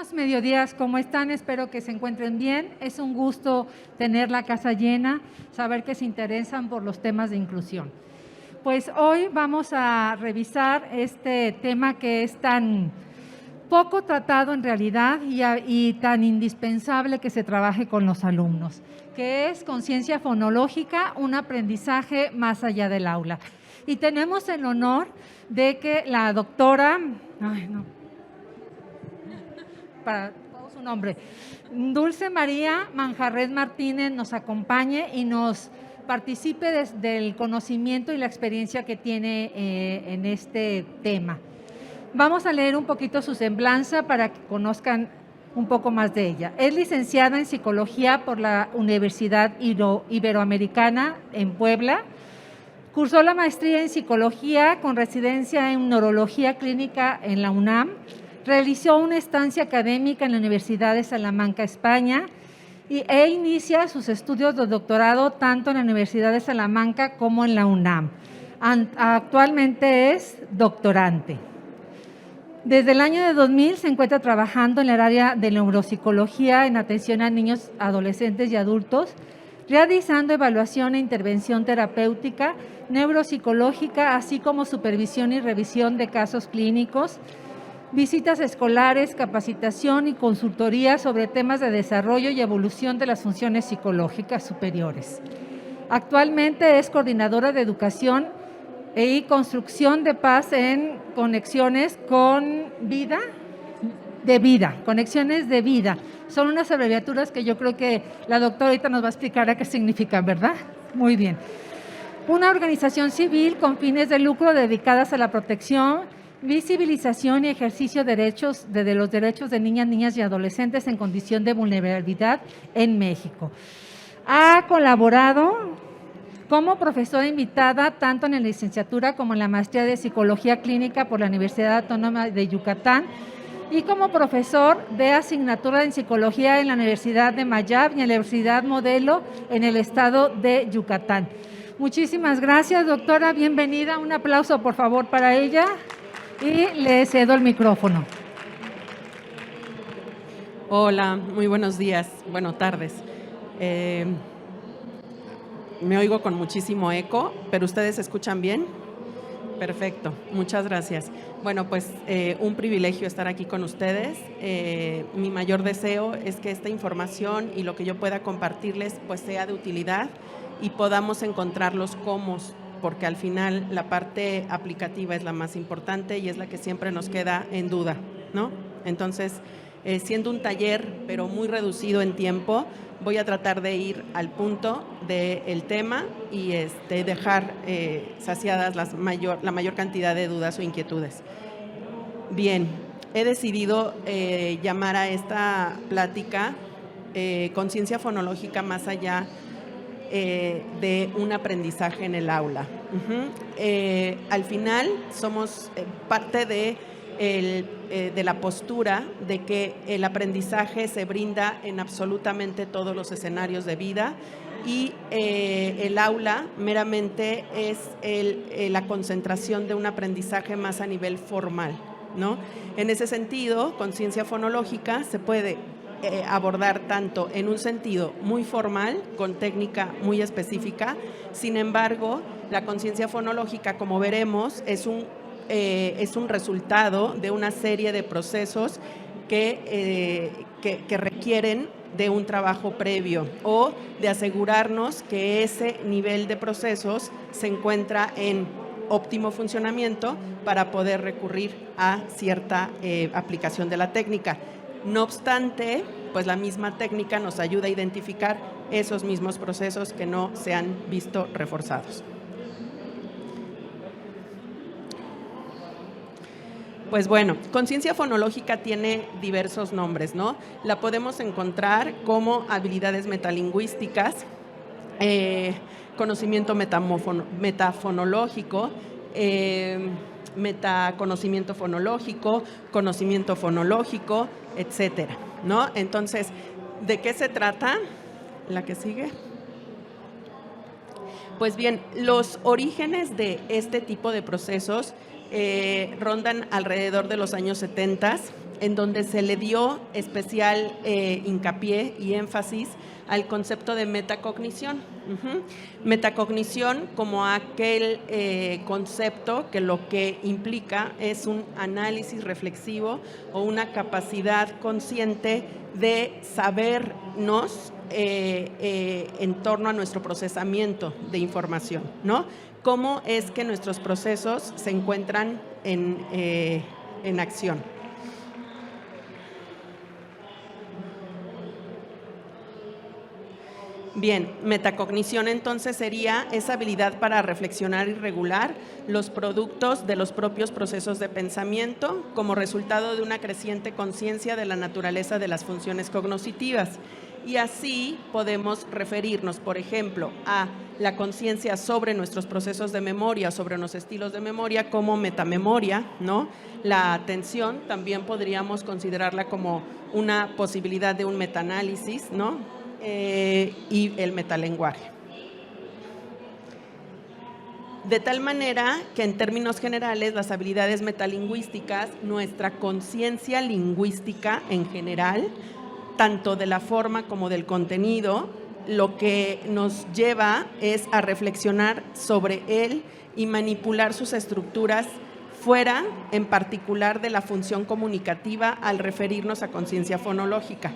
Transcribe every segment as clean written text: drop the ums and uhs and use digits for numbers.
Buenos mediodías, ¿cómo están? Espero que se encuentren bien. Es un gusto tener la casa llena, saber que se interesan por los temas de inclusión. Pues hoy vamos a revisar este tema que es tan poco tratado en realidad y tan indispensable que se trabaje con los alumnos, que es conciencia fonológica, un aprendizaje más allá del aula. Y tenemos el honor de que la doctora, para todo su nombre, Dulce María Manjarres Martínez nos acompañe y nos participe del conocimiento y la experiencia que tiene en este tema. Vamos a leer un poquito su semblanza para que conozcan un poco más de ella. Es licenciada en Psicología por la Universidad Iberoamericana en Puebla. Cursó la maestría en Psicología con residencia en Neurología Clínica en la UNAM. Realizó una estancia académica en la Universidad de Salamanca, España, e inicia sus estudios de doctorado tanto en la Universidad de Salamanca como en la UNAM. Actualmente es doctorante. Desde el año de 2000 se encuentra trabajando en el área de neuropsicología en atención a niños, adolescentes y adultos, realizando evaluación e intervención terapéutica, neuropsicológica, así como supervisión y revisión de casos clínicos, visitas escolares, capacitación y consultoría sobre temas de desarrollo y evolución de las funciones psicológicas superiores. Actualmente es coordinadora de educación y construcción de paz en Conexiones con Vida, Conexiones de Vida. Son unas abreviaturas que yo creo que la doctora ahorita nos va a explicar a qué significan, ¿verdad? Muy bien. Una organización civil con fines de lucro dedicadas a la protección, visibilización y ejercicio de los derechos de niñas y adolescentes en condición de vulnerabilidad en México. Ha colaborado como profesora invitada tanto en la licenciatura como en la maestría de Psicología Clínica por la Universidad Autónoma de Yucatán y como profesor de asignatura en Psicología en la Universidad de Mayab y en la Universidad Modelo en el estado de Yucatán. Muchísimas gracias, doctora, bienvenida. Un aplauso, por favor, para ella. Y le cedo el micrófono. Hola, muy buenos días, buenas tardes. Me oigo con muchísimo eco, pero ¿ustedes escuchan bien? Perfecto, muchas gracias. Bueno, pues un privilegio estar aquí con ustedes. Mi mayor deseo es que esta información y lo que yo pueda compartirles pues sea de utilidad y podamos encontrarlos cómodos, porque al final la parte aplicativa es la más importante y es la que siempre nos queda en duda, ¿no? Entonces, siendo un taller, pero muy reducido en tiempo, voy a tratar de ir al punto del tema y dejar saciadas la mayor cantidad de dudas o inquietudes. Bien, he decidido llamar a esta plática conciencia fonológica más allá de un aprendizaje en el aula. Al final somos parte de la postura de que el aprendizaje se brinda en absolutamente todos los escenarios de vida y el aula meramente es la concentración de un aprendizaje más a nivel formal, ¿no? En ese sentido, conciencia fonológica se puede abordar tanto en un sentido muy formal, con técnica muy específica. Sin embargo, la conciencia fonológica, como veremos, es un resultado de una serie de procesos que requieren de un trabajo previo o de asegurarnos que ese nivel de procesos se encuentra en óptimo funcionamiento para poder recurrir a cierta aplicación de la técnica. No obstante, pues la misma técnica nos ayuda a identificar esos mismos procesos que no se han visto reforzados. Pues bueno, conciencia fonológica tiene diversos nombres, ¿no? La podemos encontrar como habilidades metalingüísticas, conocimiento metafonológico, metaconocimiento fonológico, conocimiento fonológico, etcétera, ¿no? Entonces, ¿de qué se trata? La que sigue. Pues bien, los orígenes de este tipo de procesos rondan alrededor de los años 70 en donde se le dio especial hincapié y énfasis al concepto de metacognición. Metacognición como aquel concepto que lo que implica es un análisis reflexivo o una capacidad consciente de sabernos en torno a nuestro procesamiento de información, ¿no? Cómo es que nuestros procesos se encuentran en acción. Bien, metacognición entonces sería esa habilidad para reflexionar y regular los productos de los propios procesos de pensamiento como resultado de una creciente conciencia de la naturaleza de las funciones cognitivas. Y así podemos referirnos, por ejemplo, a la conciencia sobre nuestros procesos de memoria, sobre los estilos de memoria como metamemoria, ¿no? La atención también podríamos considerarla como una posibilidad de un metaanálisis, ¿no? Y el metalenguaje. De tal manera que en términos generales las habilidades metalingüísticas, nuestra conciencia lingüística en general, tanto de la forma como del contenido, lo que nos lleva es a reflexionar sobre él y manipular sus estructuras fuera, en particular, de la función comunicativa al referirnos a conciencia fonológica.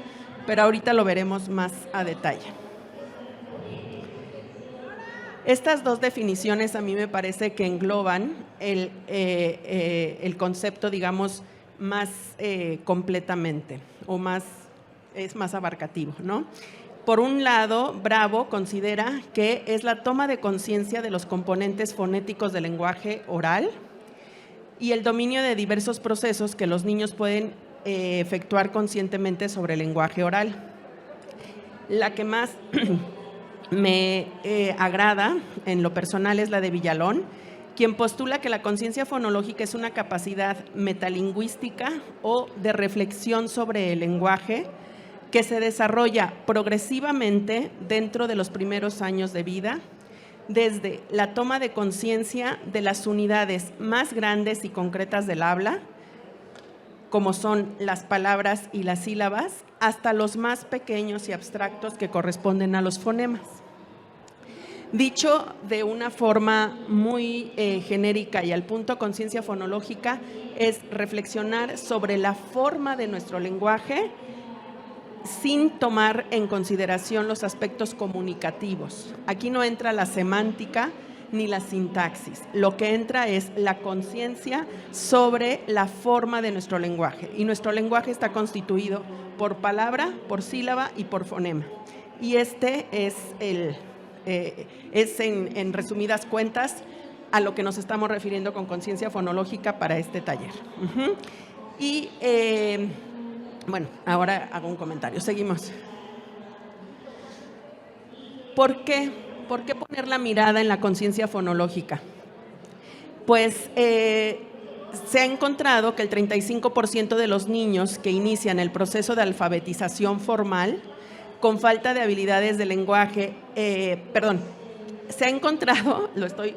Pero ahorita lo veremos más a detalle. Estas dos definiciones a mí me parece que engloban el concepto, digamos, más completamente o es más abarcativo, ¿no? Por un lado, Bravo considera que es la toma de conciencia de los componentes fonéticos del lenguaje oral y el dominio de diversos procesos que los niños pueden efectuar conscientemente sobre el lenguaje oral. La que más me agrada en lo personal es la de Villalón, quien postula que la conciencia fonológica es una capacidad metalingüística o de reflexión sobre el lenguaje que se desarrolla progresivamente dentro de los primeros años de vida, desde la toma de conciencia de las unidades más grandes y concretas del habla, como son las palabras y las sílabas, hasta los más pequeños y abstractos que corresponden a los fonemas. Dicho de una forma muy genérica y al punto, conciencia fonológica es reflexionar sobre la forma de nuestro lenguaje sin tomar en consideración los aspectos comunicativos. Aquí no entra la semántica ni la sintaxis. Lo que entra es la conciencia sobre la forma de nuestro lenguaje. Y nuestro lenguaje está constituido por palabra, por sílaba y por fonema. Y este es en resumidas cuentas a lo que nos estamos refiriendo con conciencia fonológica para este taller. Y bueno, ahora hago un comentario. Seguimos. ¿Por qué? ¿Por qué poner la mirada en la conciencia fonológica? Pues se ha encontrado que el 35% de los niños que inician el proceso de alfabetización formal con falta de habilidades de lenguaje, se ha encontrado, lo estoy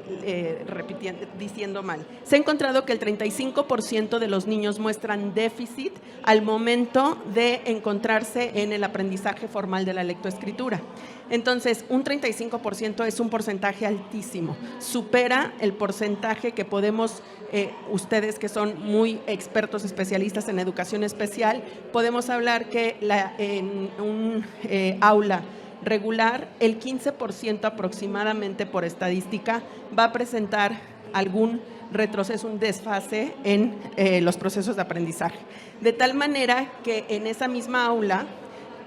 diciendo mal, se ha encontrado que el 35% de los niños muestran déficit al momento de encontrarse en el aprendizaje formal de la lectoescritura. Entonces, un 35% es un porcentaje altísimo, supera el porcentaje que podemos, ustedes que son muy expertos, especialistas en educación especial, podemos hablar que en un aula regular, el 15% aproximadamente por estadística va a presentar algún retroceso, un desfase en los procesos de aprendizaje. De tal manera que en esa misma aula,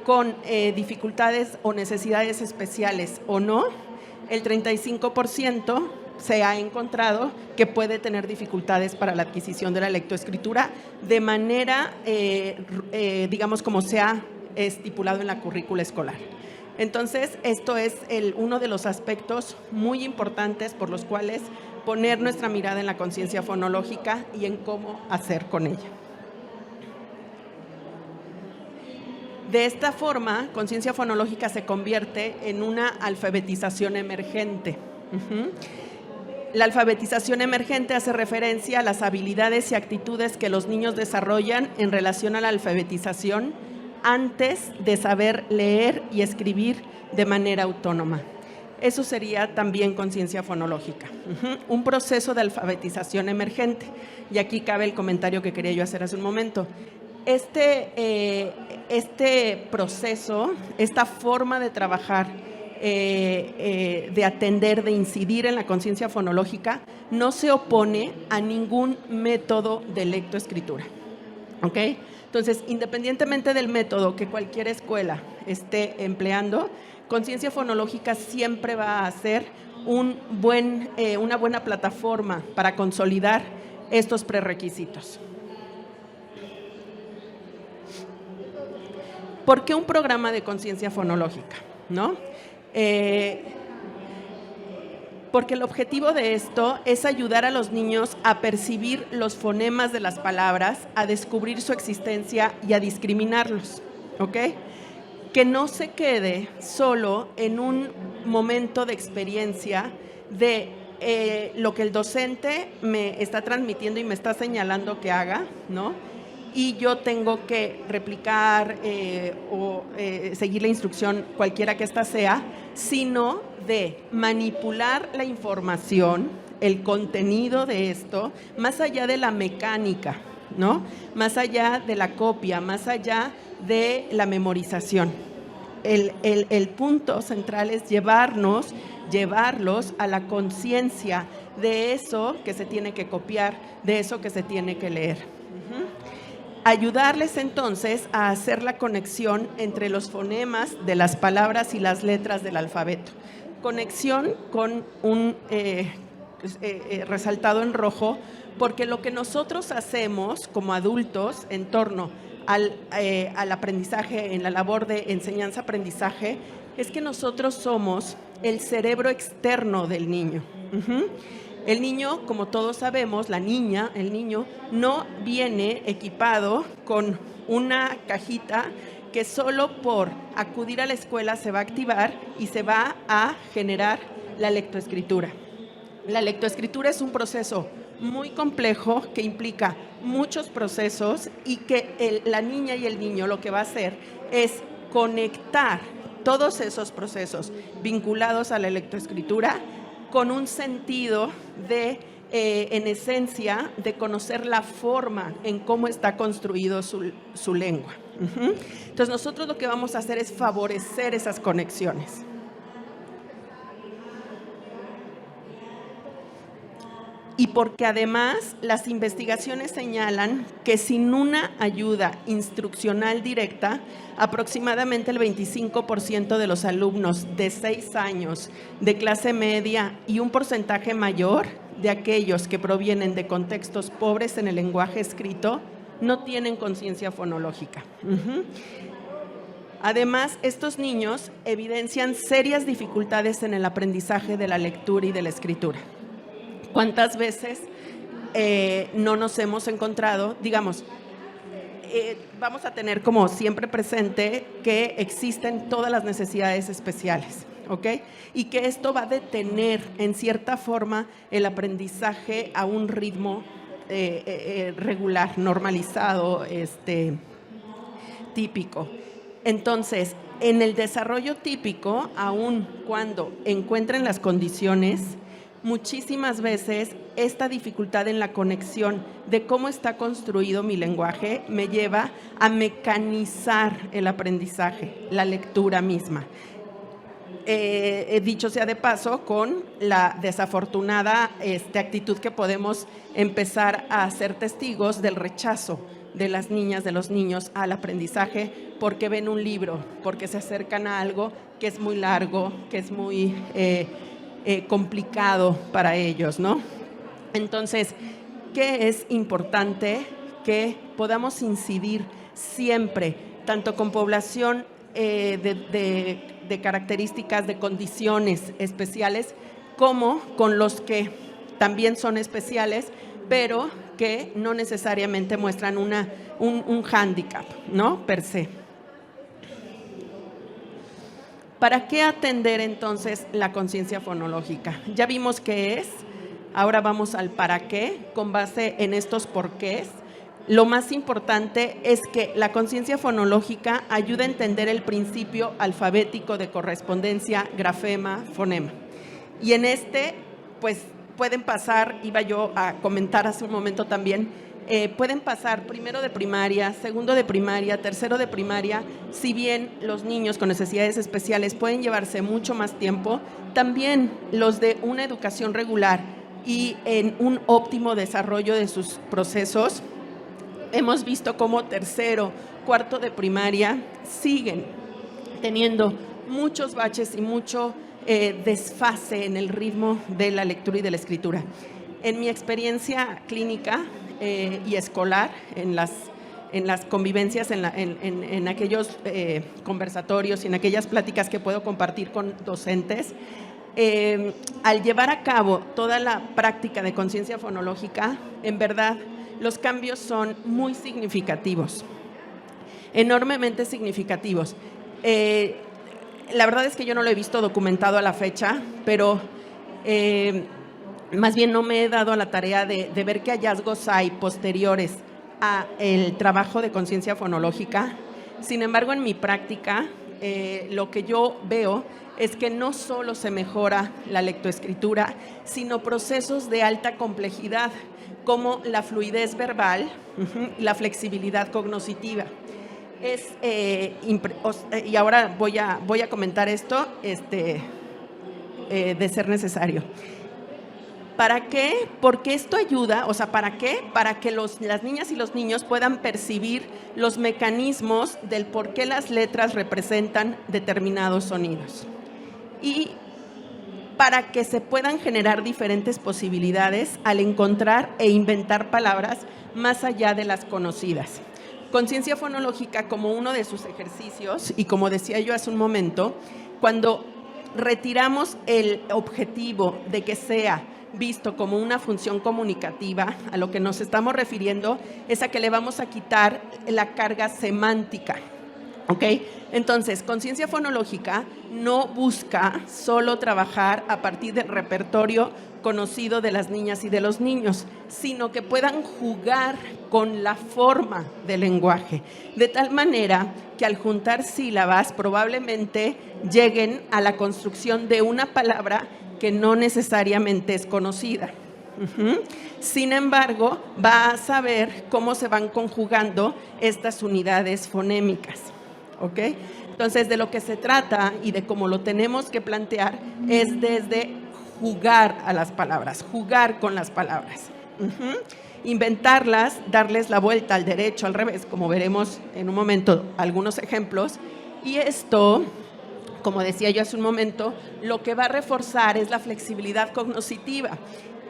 con dificultades o necesidades especiales o no, el 35% se ha encontrado que puede tener dificultades para la adquisición de la lectoescritura de manera, digamos, como se ha estipulado en la currícula escolar. Entonces, esto es uno de los aspectos muy importantes por los cuales poner nuestra mirada en la conciencia fonológica y en cómo hacer con ella. De esta forma, conciencia fonológica se convierte en una alfabetización emergente. La alfabetización emergente hace referencia a las habilidades y actitudes que los niños desarrollan en relación a la alfabetización antes de saber leer y escribir de manera autónoma. Eso sería también conciencia fonológica. Un proceso de alfabetización emergente. Y aquí cabe el comentario que quería yo hacer hace un momento. Este proceso, esta forma de trabajar, de atender, de incidir en la conciencia fonológica, no se opone a ningún método de lectoescritura. ¿Ok? Entonces, independientemente del método que cualquier escuela esté empleando, conciencia fonológica siempre va a ser una buena plataforma para consolidar estos prerequisitos. ¿Por qué un programa de conciencia fonológica? ¿No? Porque el objetivo de esto es ayudar a los niños a percibir los fonemas de las palabras, a descubrir su existencia y a discriminarlos, ¿ok? Que no se quede solo en un momento de experiencia de lo que el docente me está transmitiendo y me está señalando que haga, ¿no? Y yo tengo que replicar o seguir la instrucción, cualquiera que ésta sea, sino de manipular la información, el contenido de esto, más allá de la mecánica, ¿no? Más allá de la copia, más allá de la memorización. El punto central es llevarlos a la conciencia de eso que se tiene que copiar, de eso que se tiene que leer. Ayudarles entonces a hacer la conexión entre los fonemas de las palabras y las letras del alfabeto. Conexión con un resaltado en rojo, porque lo que nosotros hacemos como adultos en torno al aprendizaje, en la labor de enseñanza-aprendizaje, es que nosotros somos el cerebro externo del niño. El niño, como todos sabemos, la niña, el niño, no viene equipado con una cajita que solo por acudir a la escuela se va a activar y se va a generar la lectoescritura. La lectoescritura es un proceso muy complejo que implica muchos procesos y que la niña y el niño lo que va a hacer es conectar todos esos procesos vinculados a la lectoescritura con un sentido de, en esencia, de conocer la forma en cómo está construido su lengua. Entonces nosotros lo que vamos a hacer es favorecer esas conexiones. Y porque además las investigaciones señalan que sin una ayuda instruccional directa, aproximadamente el 25% de los alumnos de 6 años de clase media y un porcentaje mayor de aquellos que provienen de contextos pobres en el lenguaje escrito no tienen conciencia fonológica. Además, estos niños evidencian serias dificultades en el aprendizaje de la lectura y de la escritura. ¿Cuántas veces no nos hemos encontrado, digamos, vamos a tener como siempre presente que existen todas las necesidades especiales, ¿ok? Y que esto va a detener en cierta forma el aprendizaje a un ritmo regular, normalizado, típico. Entonces, en el desarrollo típico, aun cuando encuentren las condiciones, muchísimas veces esta dificultad en la conexión de cómo está construido mi lenguaje me lleva a mecanizar el aprendizaje, la lectura misma. Dicho sea de paso, con la desafortunada actitud que podemos empezar a ser testigos del rechazo de las niñas, de los niños al aprendizaje, porque ven un libro, porque se acercan a algo que es muy largo, que es muy complicado para ellos, ¿no? Entonces, ¿qué es importante? Que podamos incidir siempre, tanto con población de características, de condiciones especiales, como con los que también son especiales, pero que no necesariamente muestran un hándicap, ¿no? Per se. ¿Para qué atender entonces la conciencia fonológica? Ya vimos qué es, Ahora vamos al para qué, con base en estos porqués. Lo más importante es que la conciencia fonológica ayuda a entender el principio alfabético de correspondencia, grafema, fonema. Y en pues pueden pasar, iba yo a comentar hace un momento también, pueden pasar primero de primaria, segundo de primaria, tercero de primaria. Si bien los niños con necesidades especiales pueden llevarse mucho más tiempo, también los de una educación regular y en un óptimo desarrollo de sus procesos, hemos visto cómo tercero, cuarto de primaria siguen teniendo muchos baches y mucho desfase en el ritmo de la lectura y de la escritura. En mi experiencia clínica y escolar, en las convivencias, en aquellos conversatorios y en aquellas pláticas que puedo compartir con docentes, al llevar a cabo toda la práctica de conciencia fonológica, en verdad, los cambios son muy significativos, enormemente significativos. La verdad es que yo no lo he visto documentado a la fecha, pero más bien no me he dado a la tarea de ver qué hallazgos hay posteriores a el trabajo de conciencia fonológica. Sin embargo, en mi práctica, lo que yo veo es que no solo se mejora la lectoescritura, sino procesos de alta complejidad, como la fluidez verbal, la flexibilidad cognoscitiva. Y ahora voy a comentar esto de ser necesario. ¿Para qué? Porque esto ayuda, ¿para qué? Para que las niñas y los niños puedan percibir los mecanismos del por qué las letras representan determinados sonidos. Y para que se puedan generar diferentes posibilidades al encontrar e inventar palabras más allá de las conocidas. Conciencia fonológica, como uno de sus ejercicios, y como decía yo hace un momento, cuando retiramos el objetivo de que sea visto como una función comunicativa, a lo que nos estamos refiriendo es a que le vamos a quitar la carga semántica. ¿Ok? Entonces, conciencia fonológica no busca solo trabajar a partir del repertorio conocido de las niñas y de los niños, sino que puedan jugar con la forma del lenguaje, de tal manera que al juntar sílabas probablemente lleguen a la construcción de una palabra que no necesariamente es conocida. Sin embargo, va a saber cómo se van conjugando estas unidades fonémicas. ¿Ok? Entonces, de lo que se trata y de cómo lo tenemos que plantear es desde jugar a las palabras, jugar con las palabras. Inventarlas, darles la vuelta al derecho, al revés, como veremos en un momento algunos ejemplos. Y esto, como decía yo hace un momento, lo que va a reforzar es la flexibilidad cognoscitiva.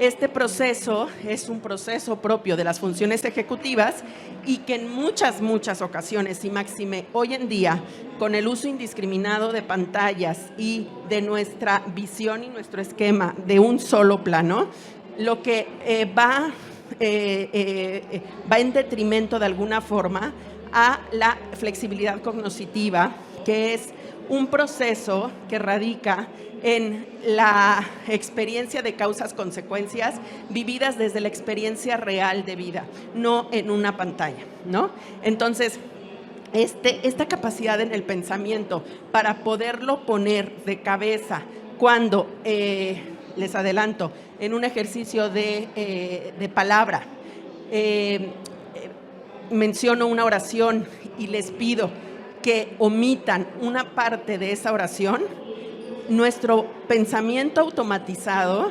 Este proceso es un proceso propio de las funciones ejecutivas y que en muchas ocasiones, y máxime hoy en día, con el uso indiscriminado de pantallas y de nuestra visión y nuestro esquema de un solo plano, lo que va en detrimento de alguna forma a la flexibilidad cognoscitiva, que es un proceso que radica en la experiencia de causas-consecuencias vividas desde la experiencia real de vida, no en una pantalla, ¿no? Entonces, esta capacidad en el pensamiento para poderlo poner de cabeza cuando, les adelanto, en un ejercicio de palabra, menciono una oración y les pido que omitan una parte de esa oración, nuestro pensamiento automatizado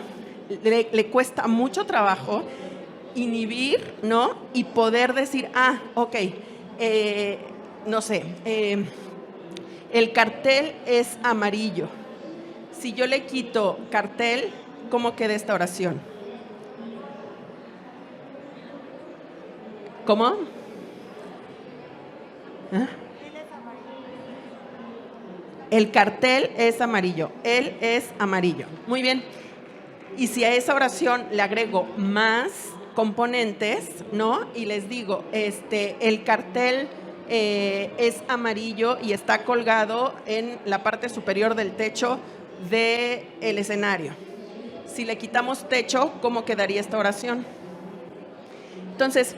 le cuesta mucho trabajo inhibir, ¿no? Y poder decir, ok, no sé, el cartel es amarillo. Si yo le quito cartel, ¿cómo queda esta oración? ¿Cómo? El cartel es amarillo, él es amarillo. Muy bien. Y si a esa oración le agrego más componentes, ¿no? Y les digo, el cartel es amarillo y está colgado en la parte superior del techo del escenario. Si le quitamos techo, ¿cómo quedaría esta oración? Entonces,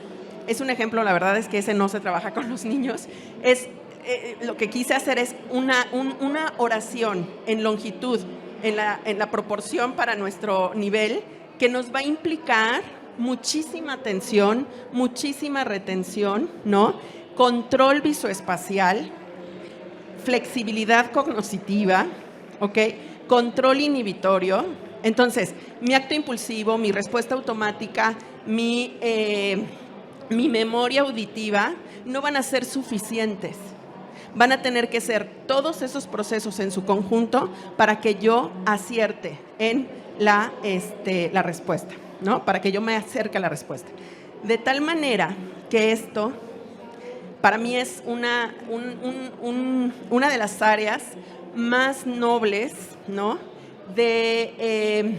es un ejemplo, la verdad es que ese no se trabaja con los niños. Lo que quise hacer es una oración en longitud, en la proporción para nuestro nivel, que nos va a implicar muchísima atención, muchísima retención, ¿no? Control visoespacial, flexibilidad cognitiva, ¿ok? Control inhibitorio. Entonces, mi acto impulsivo, mi respuesta automática, mi memoria auditiva no van a ser suficientes. Van a tener que ser todos esos procesos en su conjunto para que yo acierte en la respuesta, ¿no? Para que yo me acerque a la respuesta. De tal manera que esto, para mí, es una de las áreas más nobles, ¿no? De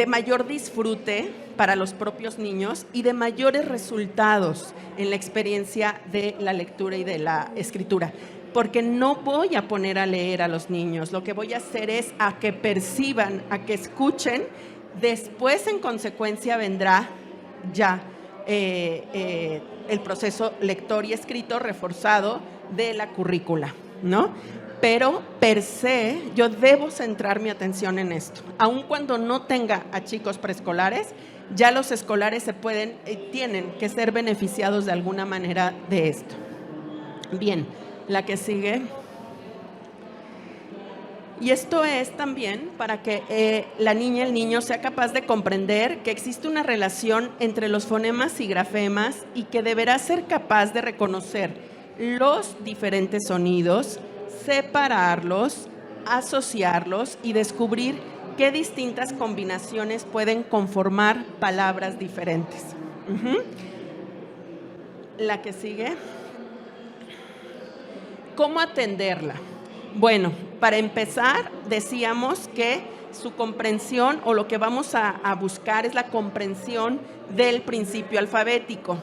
mayor disfrute para los propios niños y de mayores resultados en la experiencia de la lectura y de la escritura. Porque no voy a poner a leer a los niños, lo que voy a hacer es a que perciban, a que escuchen. Después, en consecuencia, vendrá ya el proceso lector y escrito reforzado de la currícula, ¿no? Pero per se yo debo centrar mi atención en esto. Aun cuando no tenga a chicos preescolares, ya los escolares tienen que ser beneficiados de alguna manera de esto. Bien, la que sigue. Y esto es también para que la niña, el niño sea capaz de comprender que existe una relación entre los fonemas y grafemas y que deberá ser capaz de reconocer los diferentes sonidos, separarlos, asociarlos y descubrir qué distintas combinaciones pueden conformar palabras diferentes. La que sigue. ¿Cómo atenderla? Bueno, para empezar, decíamos que su comprensión, o lo que vamos a buscar, es la comprensión del principio alfabético,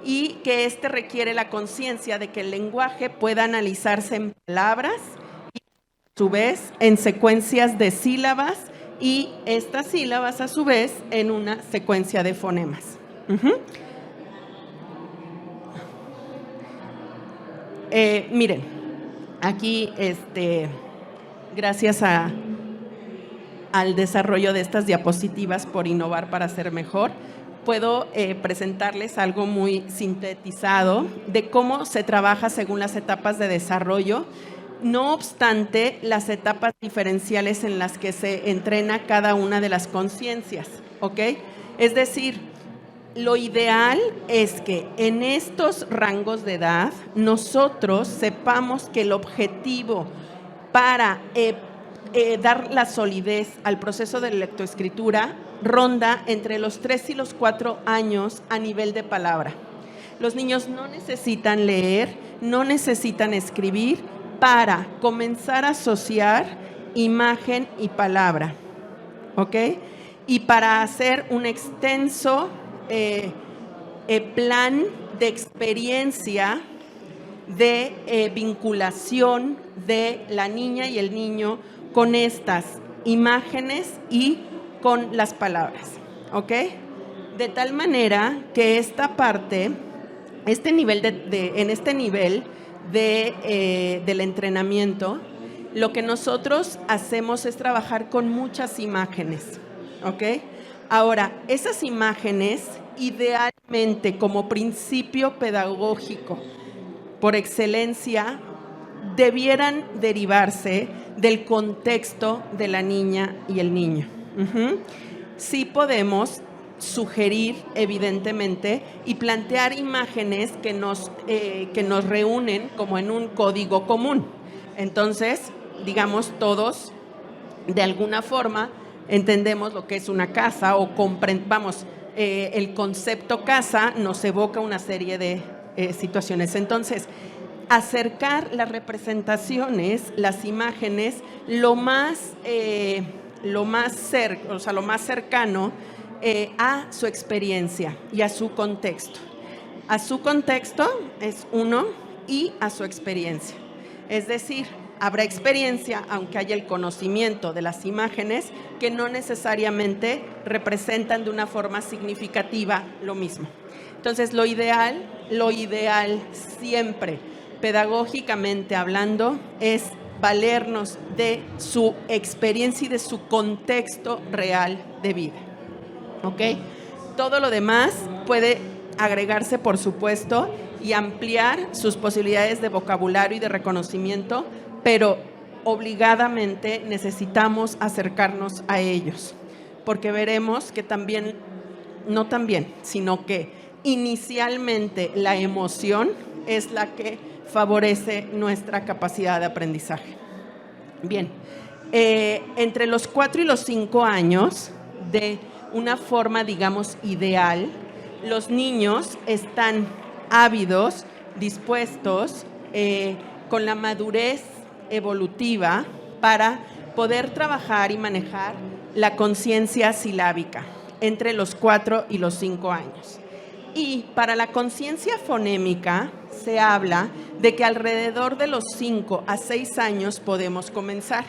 y que requiere la conciencia de que el lenguaje pueda analizarse en palabras y, a su vez, en secuencias de sílabas, y estas sílabas, a su vez, en una secuencia de fonemas. Miren, aquí, gracias al desarrollo de estas diapositivas por innovar para ser mejor, puedo presentarles algo muy sintetizado de cómo se trabaja según las etapas de desarrollo, no obstante las etapas diferenciales en las que se entrena cada una de las conciencias, ¿ok? Es decir, lo ideal es que en estos rangos de edad nosotros sepamos que el objetivo para dar la solidez al proceso de lectoescritura ronda entre los 3 y los 4 años a nivel de palabra. Los niños no necesitan leer, no necesitan escribir para comenzar a asociar imagen y palabra, ¿ok? Y para hacer un extenso plan de experiencia de vinculación de la niña y el niño con estas imágenes y con las palabras, ¿ok? De tal manera que esta parte, en este nivel del entrenamiento, lo que nosotros hacemos es trabajar con muchas imágenes, ¿ok? Ahora, esas imágenes, idealmente, como principio pedagógico por excelencia, debieran derivarse del contexto de la niña y el niño. Sí podemos sugerir, evidentemente, y plantear imágenes que nos reúnen como en un código común. Entonces, digamos, todos, de alguna forma, entendemos lo que es una casa o el concepto casa nos evoca una serie de situaciones. Entonces, acercar las representaciones, las imágenes, lo más cercano a su experiencia y a su contexto. A su contexto es uno y a su experiencia. Es decir, habrá experiencia, aunque haya el conocimiento de las imágenes que no necesariamente representan de una forma significativa lo mismo. Entonces, lo ideal siempre, pedagógicamente hablando, es valernos de su experiencia y de su contexto real de vida. ¿Ok? Todo lo demás puede agregarse, por supuesto, y ampliar sus posibilidades de vocabulario y de reconocimiento, pero obligadamente necesitamos acercarnos a ellos, porque veremos que sino que inicialmente la emoción es la que favorece nuestra capacidad de aprendizaje. Bien, entre los 4 y los 5 años, de una forma, digamos, ideal, los niños están ávidos, dispuestos, con la madurez evolutiva para poder trabajar y manejar la conciencia silábica entre los 4 y los 5 años. Y para la conciencia fonémica se habla de que alrededor de los 5 a 6 años podemos comenzar.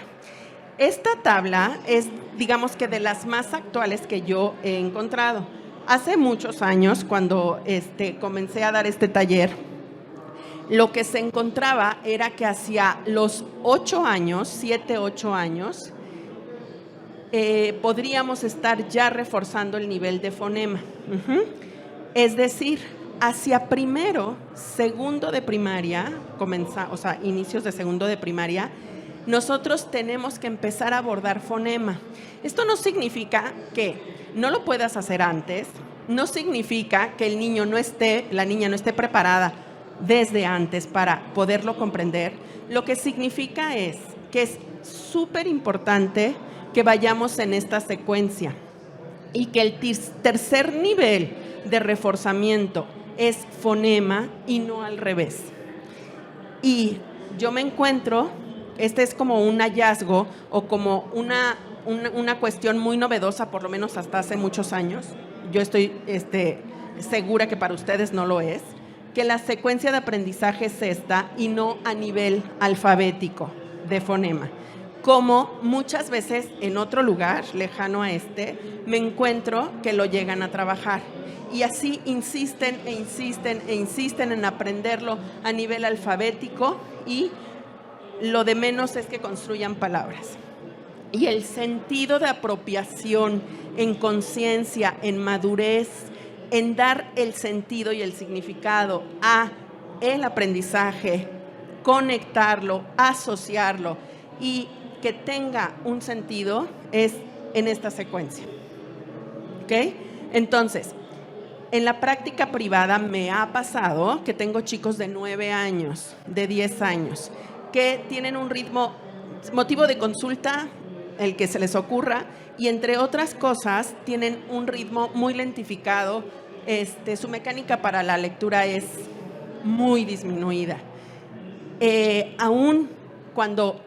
Esta tabla es, digamos que de las más actuales que yo he encontrado. Hace muchos años, cuando comencé a dar este taller, lo que se encontraba era que hacia los 8 años, 7, 8 años, podríamos estar ya reforzando el nivel de fonema. Es decir, hacia primero, segundo de primaria, inicios de segundo de primaria, nosotros tenemos que empezar a abordar fonema. Esto no significa que no lo puedas hacer antes, no significa que el niño la niña no esté preparada desde antes para poderlo comprender. Lo que significa es que es súper importante que vayamos en esta secuencia y que el tercer nivel de reforzamiento es fonema y no al revés. Y yo me encuentro, este es como un hallazgo o como una cuestión muy novedosa, por lo menos hasta hace muchos años. Yo estoy segura que para ustedes no lo es, que la secuencia de aprendizaje es esta y no a nivel alfabético de fonema. Como muchas veces en otro lugar lejano a me encuentro que lo llegan a trabajar. Y así insisten en aprenderlo a nivel alfabético, y lo de menos es que construyan palabras. Y el sentido de apropiación en conciencia, en madurez, en dar el sentido y el significado a el aprendizaje, conectarlo, asociarlo y que tenga un sentido, es en esta secuencia. ¿Ok? Entonces, en la práctica privada me ha pasado que tengo chicos de 9 años, de 10 años, que tienen un ritmo, motivo de consulta, el que se les ocurra, y entre otras cosas tienen un ritmo muy lentificado. Su mecánica para la lectura es muy disminuida. Aún cuando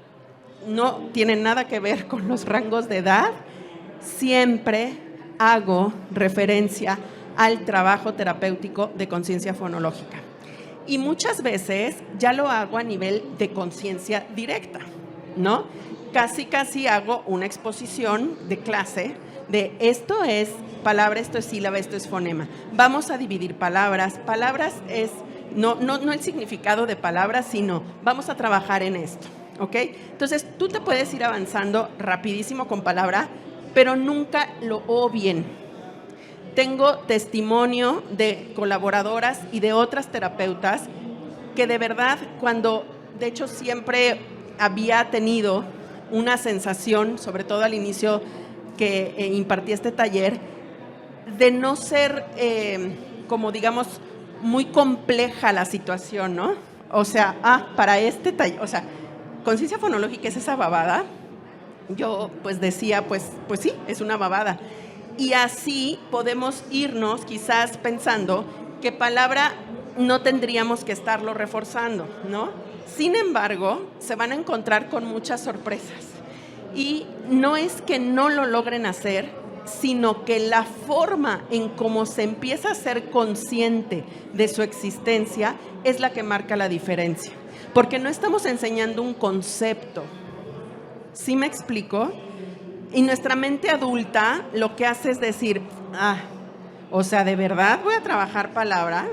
no tienen nada que ver con los rangos de edad, siempre hago referencia al trabajo terapéutico de conciencia fonológica. Y muchas veces ya lo hago a nivel de conciencia directa, ¿no? Casi hago una exposición de clase de esto es palabra, esto es sílaba, esto es fonema. Vamos a dividir palabras. Palabras es no el significado de palabras, sino vamos a trabajar en esto, ¿ok? Entonces, tú te puedes ir avanzando rapidísimo con palabra, pero nunca lo obvien. Tengo testimonio de colaboradoras y de otras terapeutas que de verdad, de hecho siempre había tenido una sensación, sobre todo al inicio que impartí este taller, de no ser como digamos muy compleja la situación, ¿no? O sea, para este taller, o sea, conciencia fonológica es esa babada. Yo pues decía, pues sí, es una babada. Y así podemos irnos quizás pensando que palabra no tendríamos que estarlo reforzando, ¿no? Sin embargo, se van a encontrar con muchas sorpresas. Y no es que no lo logren hacer, sino que la forma en cómo se empieza a ser consciente de su existencia es la que marca la diferencia. Porque no estamos enseñando un concepto. ¿Sí me explico? Y nuestra mente adulta lo que hace es decir, o sea, ¿de verdad voy a trabajar palabra?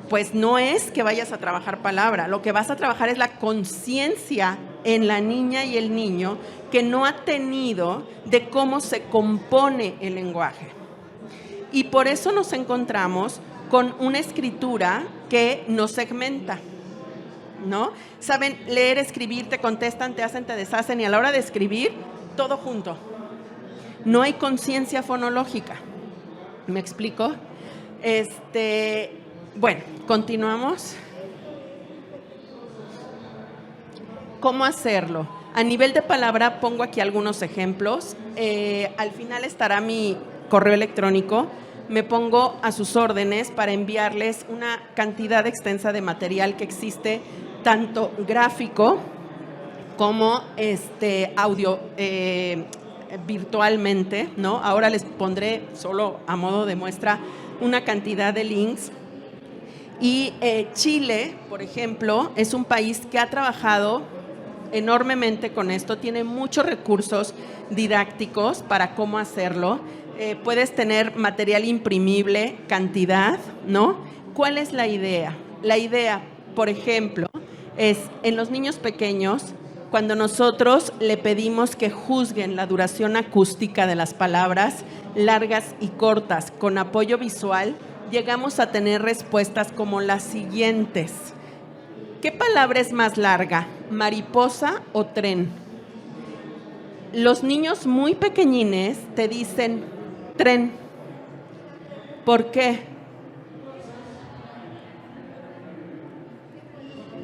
Pues no es que vayas a trabajar palabra, lo que vas a trabajar es la conciencia en la niña y el niño que no ha tenido de cómo se compone el lenguaje. Y por eso nos encontramos con una escritura que nos segmenta, ¿no? Saben leer, escribir, te contestan, te hacen, te deshacen, y a la hora de escribir, todo junto. No hay conciencia fonológica. ¿Me explico? Bueno, continuamos. ¿Cómo hacerlo? A nivel de palabra pongo aquí algunos ejemplos. Al final estará mi correo electrónico. Me pongo a sus órdenes para enviarles una cantidad extensa de material que existe, tanto gráfico como audio virtualmente, ¿no? Ahora les pondré solo a modo de muestra una cantidad de links. Y Chile, por ejemplo, es un país que ha trabajado enormemente con esto, tiene muchos recursos didácticos para cómo hacerlo. Puedes tener material imprimible, cantidad, ¿no? ¿Cuál es la idea? La idea, por ejemplo, es en los niños pequeños, cuando nosotros le pedimos que juzguen la duración acústica de las palabras largas y cortas con apoyo visual, llegamos a tener respuestas como las siguientes. ¿Qué palabra es más larga? ¿Mariposa o tren? Los niños muy pequeñines te dicen tren. ¿Por qué?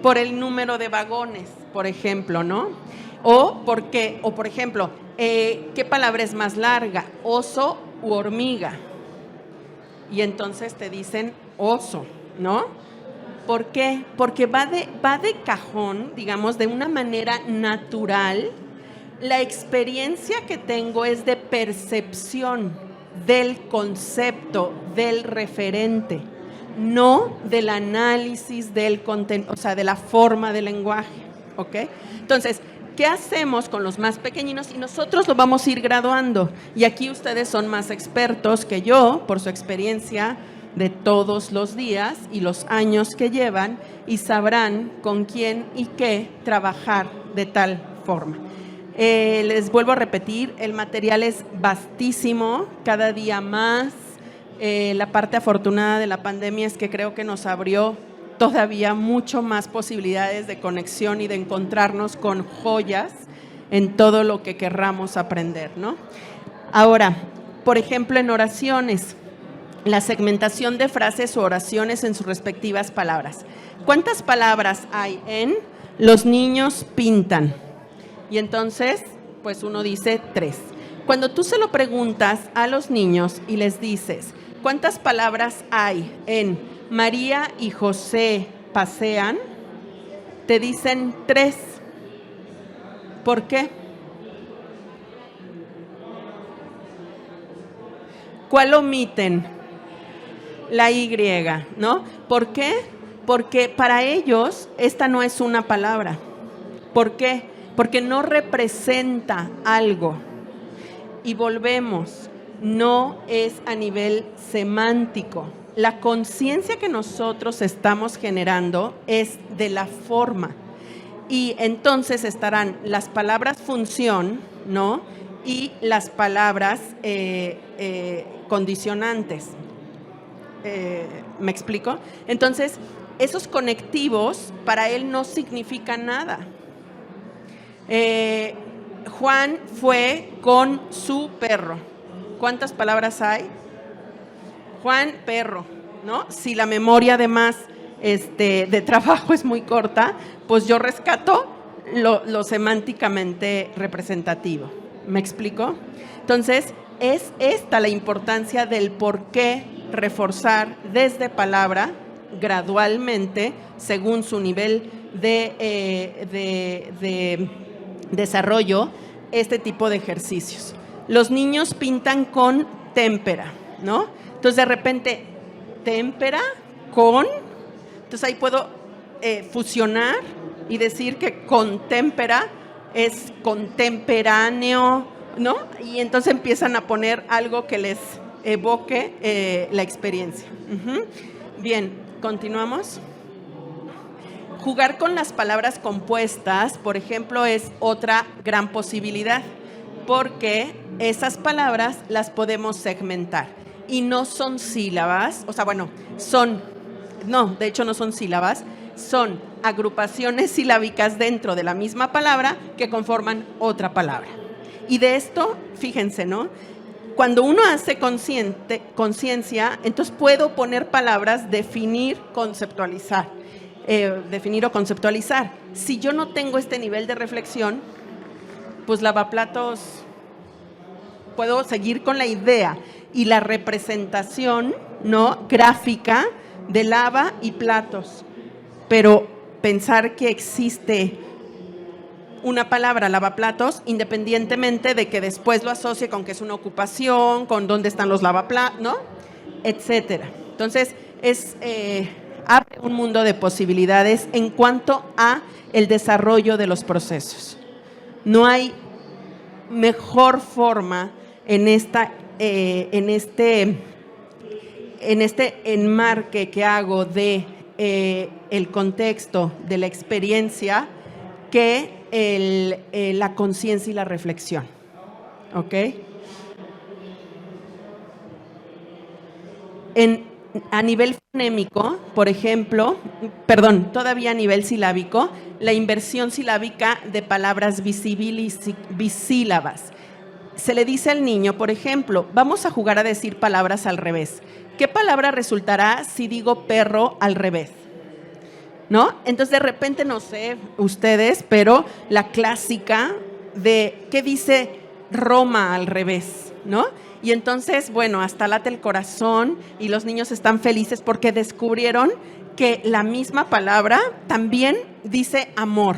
Por el número de vagones, por ejemplo, ¿no? O por ejemplo, ¿qué palabra es más larga? ¿Oso u hormiga? Y entonces te dicen oso, ¿no? ¿Por qué? Porque va de cajón, digamos, de una manera natural. La experiencia que tengo es de percepción del concepto, del referente, no del análisis del contenido, o sea, de la forma del lenguaje, ¿ok? Entonces, ¿qué hacemos con los más pequeñinos? Y nosotros lo vamos a ir graduando. Y aquí ustedes son más expertos que yo, por su experiencia de todos los días y los años que llevan, y sabrán con quién y qué trabajar de tal forma. Les vuelvo a repetir, el material es vastísimo, cada día más. La parte afortunada de la pandemia es que creo que nos abrió todavía mucho más posibilidades de conexión y de encontrarnos con joyas en todo lo que querramos aprender, ¿no? Ahora, por ejemplo, en oraciones, la segmentación de frases o oraciones en sus respectivas palabras. ¿Cuántas palabras hay en los niños pintan? Y entonces, pues uno dice 3. Cuando tú se lo preguntas a los niños y les dices, ¿cuántas palabras hay en María y José pasean? Te dicen 3. ¿Por qué? ¿Cuál omiten? La Y, ¿no? ¿Por qué? Porque para ellos esta no es una palabra. ¿Por qué? Porque no representa algo. Y volvemos, no es a nivel semántico. La conciencia que nosotros estamos generando es de la forma. Y entonces estarán las palabras función, ¿no? Y las palabras condicionantes. ¿Me explico? Entonces, esos conectivos para él no significan nada. Juan fue con su perro. ¿Cuántas palabras hay? Juan, perro, ¿no? Si la memoria además de trabajo es muy corta, pues yo rescato lo semánticamente representativo. ¿Me explico? Entonces, es esta la importancia del por qué reforzar desde palabra gradualmente, según su nivel de desarrollo, este tipo de ejercicios. los niños pintan con témpera, ¿no? Entonces, de repente, témpera con, entonces ahí puedo fusionar y decir que contémpera es contemporáneo, ¿no? Y entonces empiezan a poner algo que les evoque la experiencia. Bien, continuamos. Jugar con las palabras compuestas, por ejemplo, es otra gran posibilidad, porque esas palabras las podemos segmentar y no son sílabas, o sea, bueno, de hecho no son sílabas, son agrupaciones silábicas dentro de la misma palabra que conforman otra palabra. Y de esto, fíjense, ¿no? Cuando uno hace conciencia, entonces puedo poner palabras, definir, conceptualizar. Definir o conceptualizar. Si yo no tengo este nivel de reflexión, pues lavaplatos, puedo seguir con la idea y la representación, ¿no?, gráfica de lava y platos, pero pensar que existe una palabra lavaplatos, independientemente de que después lo asocie con que es una ocupación, con dónde están los lavaplatos, ¿no?, etcétera. Entonces, abre un mundo de posibilidades en cuanto a el desarrollo de los procesos. No hay mejor forma en este enmarque que hago de el contexto de la experiencia que la conciencia y la reflexión. ¿Ok? A nivel fonémico, por ejemplo, todavía a nivel silábico, la inversión silábica de palabras bisílabas. Se le dice al niño, por ejemplo, vamos a jugar a decir palabras al revés. ¿Qué palabra resultará si digo perro al revés? ¿No? Entonces, de repente, no sé ustedes, pero la clásica de ¿qué dice Roma al revés? ¿No? Y entonces, bueno, hasta late el corazón y los niños están felices porque descubrieron que la misma palabra también dice amor,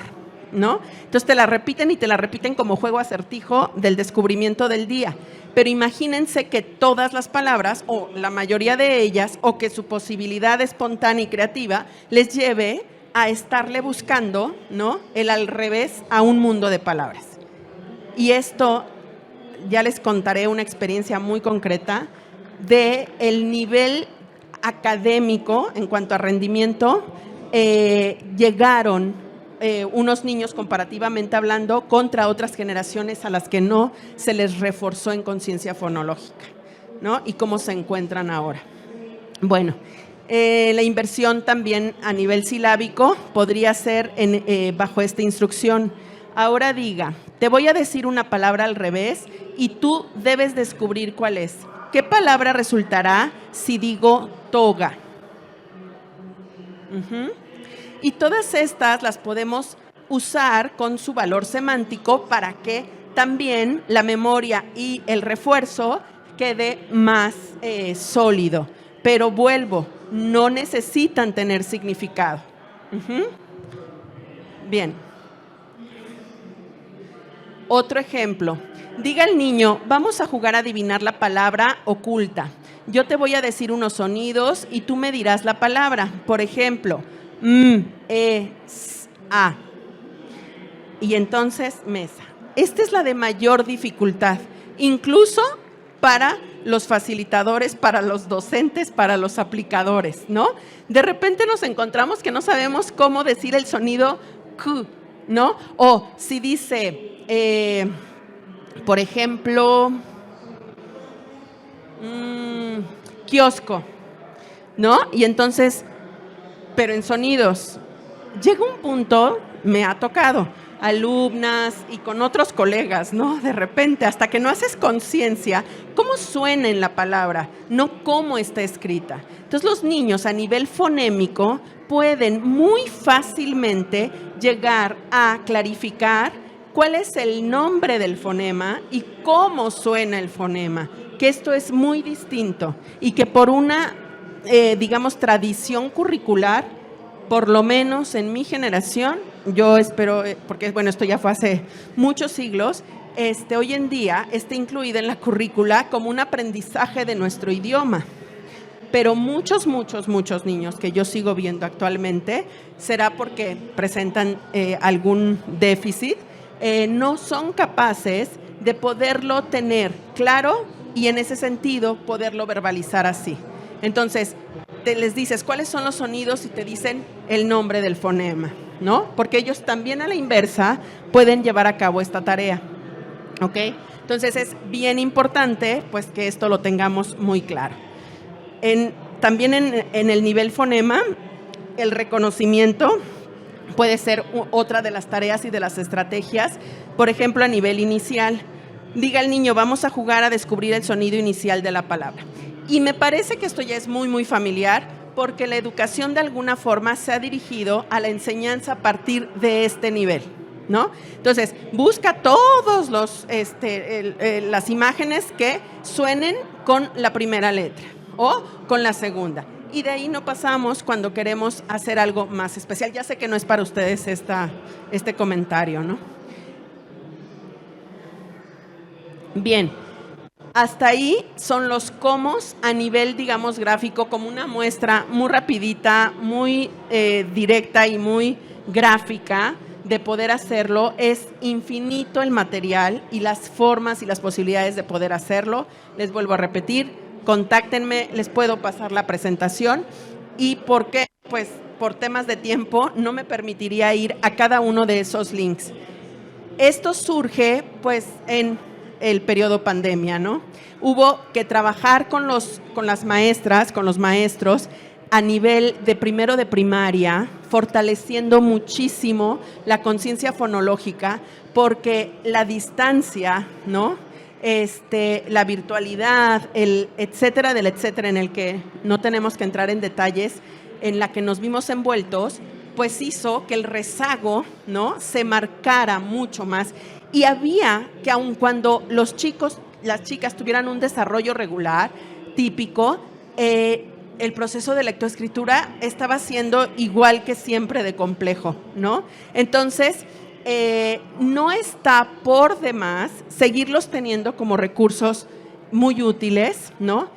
¿no? Entonces te la repiten y te la repiten como juego acertijo del descubrimiento del día. Pero imagínense que todas las palabras, o la mayoría de ellas, o que su posibilidad espontánea y creativa les lleve a estarle buscando, ¿no?, el al revés a un mundo de palabras. Y esto, ya les contaré una experiencia muy concreta de el nivel académico en cuanto a rendimiento. Llegaron unos niños, comparativamente hablando, contra otras generaciones a las que no se les reforzó en conciencia fonológica, ¿no? Y cómo se encuentran ahora. Bueno, la inversión también a nivel silábico podría ser bajo esta instrucción. Ahora diga, te voy a decir una palabra al revés y tú debes descubrir cuál es. ¿Qué palabra resultará si digo toga? Y todas estas las podemos usar con su valor semántico para que también la memoria y el refuerzo quede más sólido. Pero vuelvo, no necesitan tener significado. Bien. Otro ejemplo. Diga al niño, vamos a jugar a adivinar la palabra oculta. Yo te voy a decir unos sonidos y tú me dirás la palabra. Por ejemplo, a. Y entonces, mesa. Esta es la de mayor dificultad, incluso para los facilitadores, para los docentes, para los aplicadores, ¿no? De repente nos encontramos que no sabemos cómo decir el sonido Q, ¿no? O si dice, por ejemplo, kiosco, ¿no? Y entonces, pero en sonidos, llega un punto, me ha tocado, alumnas y con otros colegas, ¿no? De repente, hasta que no haces conciencia, cómo suena en la palabra, no cómo está escrita. Entonces, los niños a nivel fonémico pueden muy fácilmente llegar a clarificar cuál es el nombre del fonema y cómo suena el fonema, que esto es muy distinto y que por una, digamos, tradición curricular, por lo menos en mi generación, yo espero, porque bueno, esto ya fue hace muchos siglos, hoy en día está incluida en la currícula como un aprendizaje de nuestro idioma. Pero muchos niños que yo sigo viendo actualmente, será porque presentan algún déficit, no son capaces de poderlo tener claro y en ese sentido poderlo verbalizar así. Entonces, les dices cuáles son los sonidos y te dicen el nombre del fonema, ¿no? Porque ellos también a la inversa pueden llevar a cabo esta tarea, ¿ok? Entonces, es bien importante pues que esto lo tengamos muy claro. También en el nivel fonema, el reconocimiento puede ser otra de las tareas y de las estrategias. Por ejemplo, a nivel inicial, diga el niño, vamos a jugar a descubrir el sonido inicial de la palabra. Y me parece que esto ya es muy familiar, porque la educación de alguna forma se ha dirigido a la enseñanza a partir de este nivel, ¿no? Entonces, busca todos las imágenes que suenen con la primera letra o con la segunda. Y de ahí no pasamos cuando queremos hacer algo más especial. Ya sé que no es para ustedes este comentario, ¿no? Bien, hasta ahí son los comos a nivel, digamos, gráfico, como una muestra muy rapidita, muy directa y muy gráfica de poder hacerlo. Es infinito el material y las formas y las posibilidades de poder hacerlo. Les vuelvo a repetir, contáctenme, les puedo pasar la presentación. ¿Y por qué? Pues por temas de tiempo no me permitiría ir a cada uno de esos links. Esto surge pues en el periodo pandemia, ¿no? Hubo que trabajar con las maestras, con los maestros a nivel de primero de primaria, fortaleciendo muchísimo la conciencia fonológica, porque la distancia, ¿no? La virtualidad, el etcétera del etcétera, en el que no tenemos que entrar en detalles, en la que nos vimos envueltos, pues hizo que el rezago, ¿no?, se marcara mucho más. Y había que, aun cuando los chicos, las chicas tuvieran un desarrollo regular, típico, el proceso de lectoescritura estaba siendo igual que siempre de complejo, ¿no? Entonces, no está por demás seguirlos teniendo como recursos muy útiles, ¿no?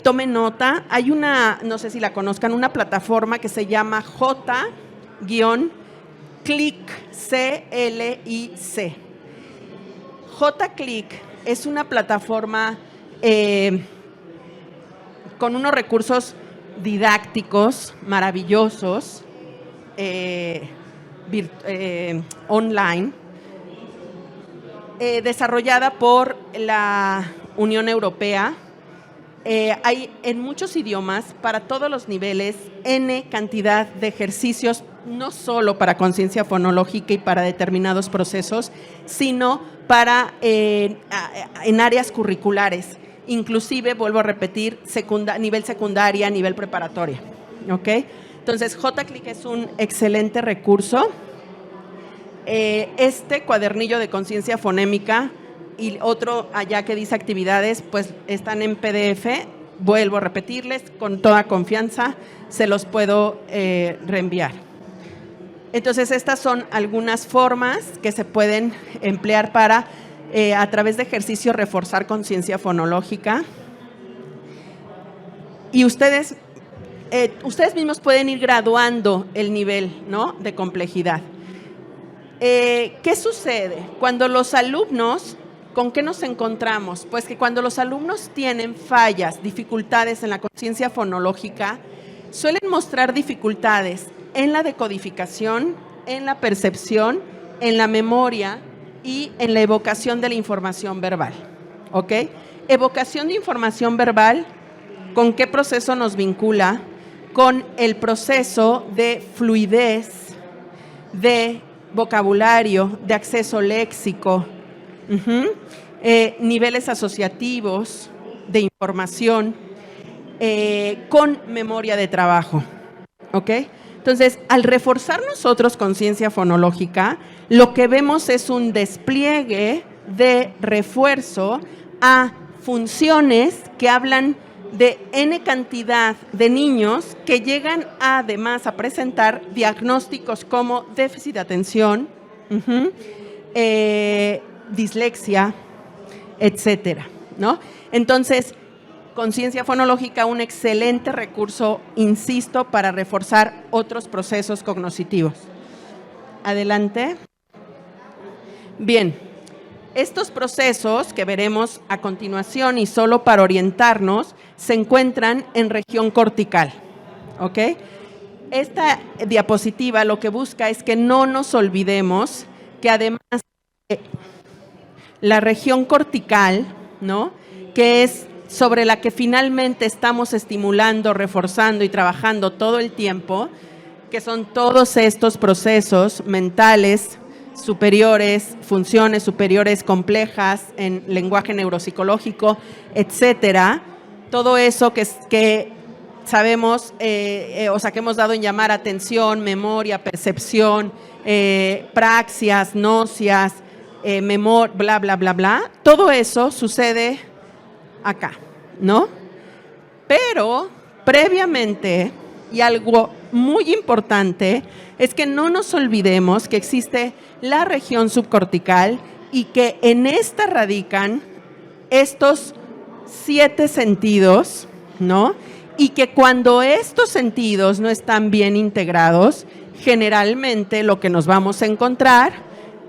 Tomen nota, hay una, no sé si la conozcan, una plataforma que se llama J-Click, C-L-I-C. J-Click es una plataforma con unos recursos didácticos maravillosos, online, desarrollada por la Unión Europea. Hay en muchos idiomas, para todos los niveles, N cantidad de ejercicios, no solo para conciencia fonológica y para determinados procesos, sino para en áreas curriculares, inclusive, vuelvo a repetir, nivel secundaria, nivel preparatoria, ¿ok? Entonces, J-Click es un excelente recurso. Este cuadernillo de conciencia fonémica y otro allá que dice actividades, pues están en PDF. Vuelvo a repetirles, con toda confianza se los puedo reenviar. Entonces, estas son algunas formas que se pueden emplear para, a través de ejercicios, reforzar conciencia fonológica. Y ustedes mismos pueden ir graduando el nivel, ¿no?, de complejidad. ¿Qué sucede? Cuando los alumnos, ¿con qué nos encontramos? Pues que cuando los alumnos tienen fallas, dificultades en la conciencia fonológica, suelen mostrar dificultades en la decodificación, en la percepción, en la memoria y en la evocación de la información verbal, ¿ok? Evocación de información verbal, ¿con qué proceso nos vincula? Con el proceso de fluidez, de vocabulario, de acceso léxico, niveles asociativos de información, con memoria de trabajo, ¿ok? Entonces, al reforzar nosotros conciencia fonológica, lo que vemos es un despliegue de refuerzo a funciones que hablan de N cantidad de niños que llegan además a presentar diagnósticos como déficit de atención, dislexia, etcétera, ¿no? Entonces, conciencia fonológica, un excelente recurso, insisto, para reforzar otros procesos cognitivos. Adelante. Bien, estos procesos que veremos a continuación y solo para orientarnos, se encuentran en región cortical, ¿ok? Esta diapositiva lo que busca es que no nos olvidemos que además la región cortical, ¿no?, que es sobre la que finalmente estamos estimulando, reforzando y trabajando todo el tiempo, que son todos estos procesos mentales superiores, funciones superiores complejas en lenguaje neuropsicológico, etcétera. Todo eso que sabemos, que hemos dado en llamar atención, memoria, percepción, praxias, nocias, memoria, bla, bla, bla, bla. Todo eso sucede acá, ¿no? Pero previamente, y algo muy importante, es que no nos olvidemos que existe la región subcortical y que en esta radican estos 7 sentidos, ¿no? Y que cuando estos sentidos no están bien integrados, generalmente lo que nos vamos a encontrar,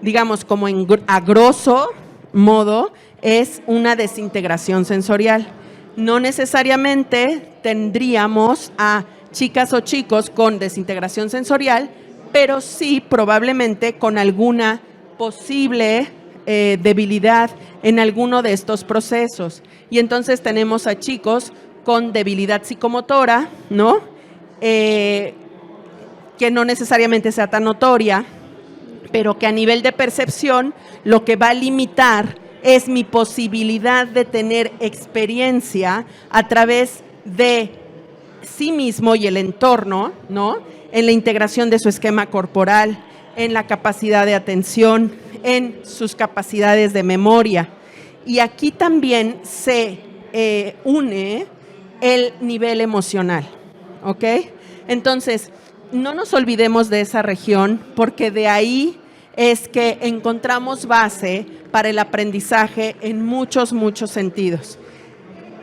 digamos como a grosso modo, es una desintegración sensorial. No necesariamente tendríamos a chicas o chicos con desintegración sensorial, pero sí probablemente con alguna posible debilidad en alguno de estos procesos. Y entonces tenemos a chicos con debilidad psicomotora, ¿no? Que no necesariamente sea tan notoria, pero que a nivel de percepción lo que va a limitar es mi posibilidad de tener experiencia a través de sí mismo y el entorno, ¿no? En la integración de su esquema corporal, en la capacidad de atención, en sus capacidades de memoria. Y aquí también se une el nivel emocional, ¿ok? Entonces, no nos olvidemos de esa región, porque de ahí es que encontramos base para el aprendizaje en muchos, muchos sentidos.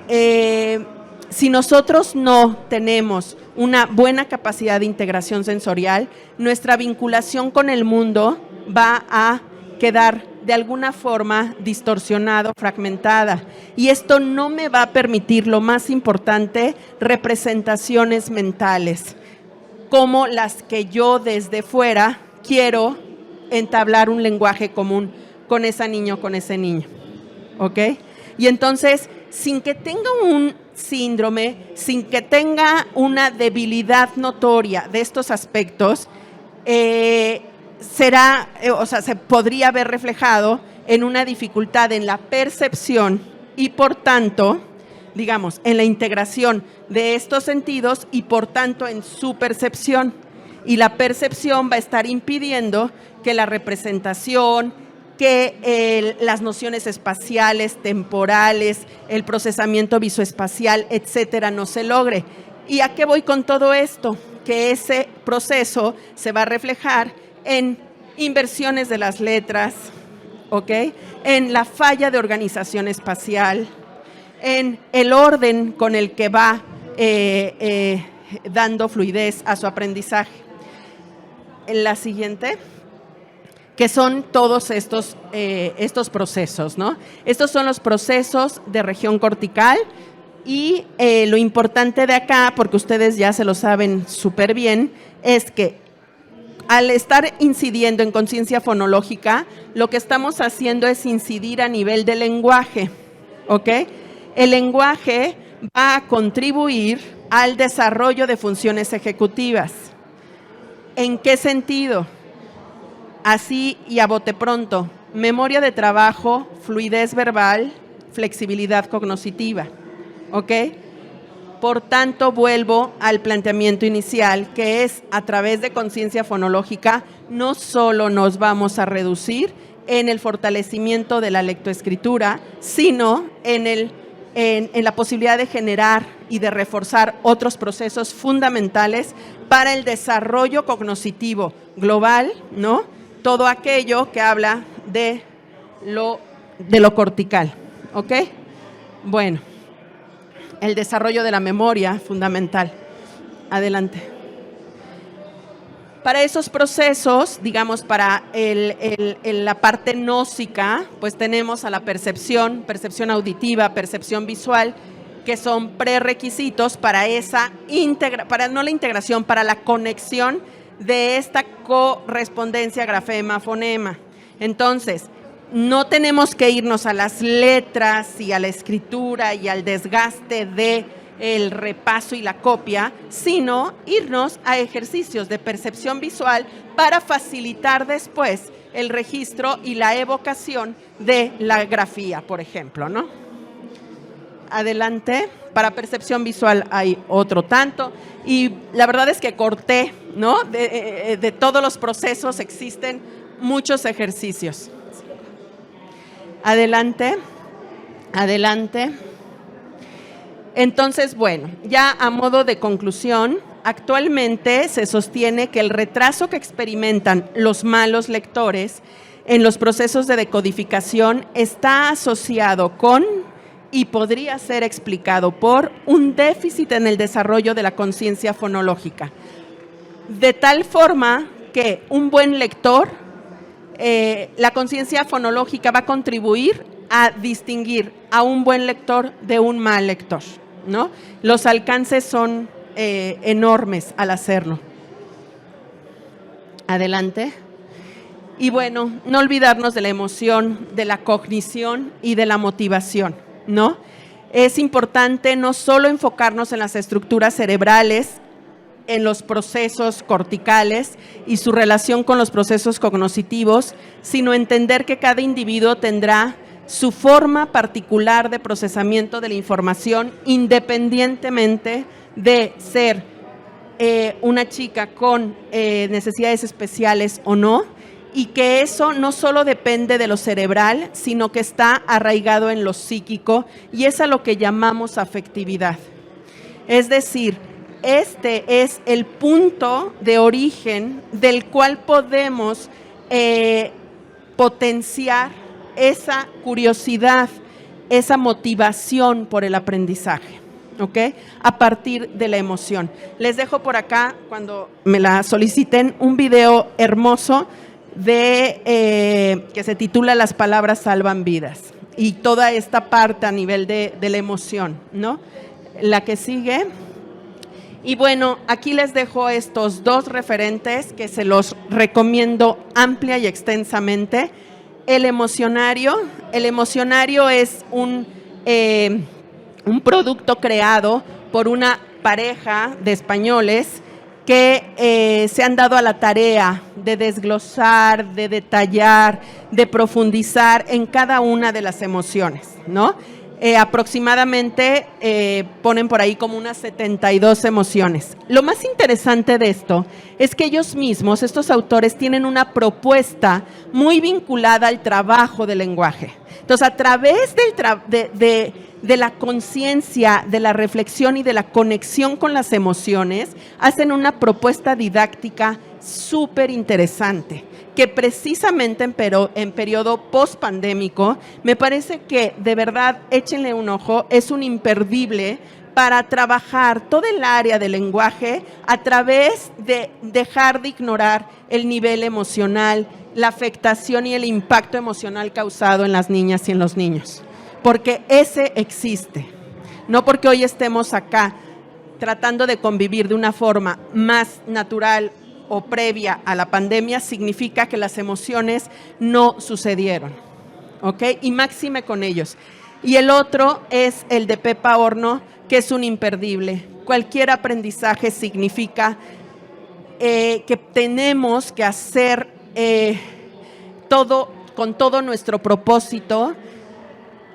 Si nosotros no tenemos una buena capacidad de integración sensorial, nuestra vinculación con el mundo va a quedar de alguna forma distorsionada, fragmentada. Y esto no me va a permitir, lo más importante, representaciones mentales, como las que yo desde fuera quiero entablar un lenguaje común con esa niña o con ese niño, ¿ok? Y entonces, sin que tenga un síndrome, sin que tenga una debilidad notoria de estos aspectos, se podría ver reflejado en una dificultad en la percepción y por tanto, digamos, en la integración de estos sentidos y por tanto en su percepción. Y la percepción va a estar impidiendo que la representación, que las nociones espaciales, temporales, el procesamiento visoespacial, etcétera, no se logre. ¿Y a qué voy con todo esto? Que ese proceso se va a reflejar en inversiones de las letras, ¿ok? En la falla de organización espacial, en el orden con el que va dando fluidez a su aprendizaje. En la siguiente, que son todos estos procesos, ¿no? Estos son los procesos de región cortical y lo importante de acá, porque ustedes ya se lo saben súper bien, es que al estar incidiendo en conciencia fonológica, lo que estamos haciendo es incidir a nivel del lenguaje, ¿ok? El lenguaje va a contribuir al desarrollo de funciones ejecutivas. ¿En qué sentido? Así y a bote pronto, memoria de trabajo, fluidez verbal, flexibilidad cognitiva, ¿ok? Por tanto, vuelvo al planteamiento inicial, que es a través de conciencia fonológica, no solo nos vamos a reducir en el fortalecimiento de la lectoescritura, sino en la posibilidad de generar y de reforzar otros procesos fundamentales para el desarrollo cognitivo global, ¿no? Todo aquello que habla de de lo cortical, ¿ok? Bueno, el desarrollo de la memoria, fundamental. Adelante. Para esos procesos, digamos, para la parte gnóstica, pues tenemos a la percepción auditiva, percepción visual, que son prerequisitos para no la integración, para la conexión de esta correspondencia grafema-fonema. Entonces, no tenemos que irnos a las letras y a la escritura y al desgaste del repaso y la copia, sino irnos a ejercicios de percepción visual para facilitar después el registro y la evocación de la grafía, por ejemplo, ¿no? Adelante. Para percepción visual hay otro tanto, y la verdad es que corté, ¿no? De todos los procesos existen muchos ejercicios. Adelante, adelante. Entonces, bueno, ya a modo de conclusión, actualmente se sostiene que el retraso que experimentan los malos lectores en los procesos de decodificación está asociado con y podría ser explicado por un déficit en el desarrollo de la conciencia fonológica. De tal forma que un buen lector, la conciencia fonológica va a contribuir a distinguir a un buen lector de un mal lector, ¿no? Los alcances son enormes al hacerlo. Adelante. Y bueno, no olvidarnos de la emoción, de la cognición y de la motivación, ¿no? Es importante no solo enfocarnos en las estructuras cerebrales, en los procesos corticales y su relación con los procesos cognitivos, sino entender que cada individuo tendrá su forma particular de procesamiento de la información, independientemente de ser una chica con necesidades especiales o no, y que eso no solo depende de lo cerebral, sino que está arraigado en lo psíquico, y es a lo que llamamos afectividad. Es decir, este es el punto de origen del cual podemos potenciar esa curiosidad, esa motivación por el aprendizaje, ¿ok? A partir de la emoción. Les dejo por acá, cuando me la soliciten, un video hermoso que se titula Las palabras salvan vidas, y toda esta parte a nivel de la emoción, ¿no? La que sigue. Y bueno, aquí les dejo estos dos referentes que se los recomiendo amplia y extensamente. El emocionario es un producto creado por una pareja de españoles que se han dado a la tarea de desglosar, de detallar, de profundizar en cada una de las emociones, ¿no? Aproximadamente ponen por ahí como unas 72 emociones. Lo más interesante de esto es que ellos mismos, estos autores, tienen una propuesta muy vinculada al trabajo del lenguaje. Entonces, a través de la conciencia, de la reflexión y de la conexión con las emociones, hacen una propuesta didáctica súper interesante, que precisamente en periodo post-pandémico, me parece que de verdad, échenle un ojo, es un imperdible para trabajar todo el área del lenguaje a través de dejar de ignorar el nivel emocional, la afectación y el impacto emocional causado en las niñas y en los niños. Porque ese existe, no porque hoy estemos acá tratando de convivir de una forma más natural o previa a la pandemia, significa que las emociones no sucedieron, ¿ok? Y máxime con ellos. Y el otro es el de Pepa Horno, que es un imperdible. Cualquier aprendizaje significa que tenemos que hacer todo con todo nuestro propósito,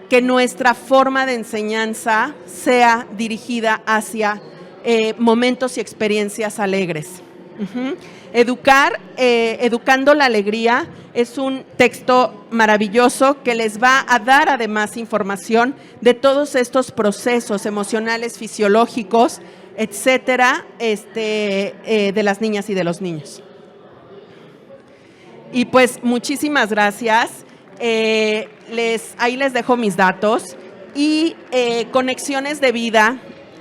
que nuestra forma de enseñanza sea dirigida hacia momentos y experiencias alegres. Educando la alegría es un texto maravilloso que les va a dar además información de todos estos procesos emocionales, fisiológicos, etcétera, de las niñas y de los niños. Y pues muchísimas gracias. Ahí les dejo mis datos. Y Conexiones de Vida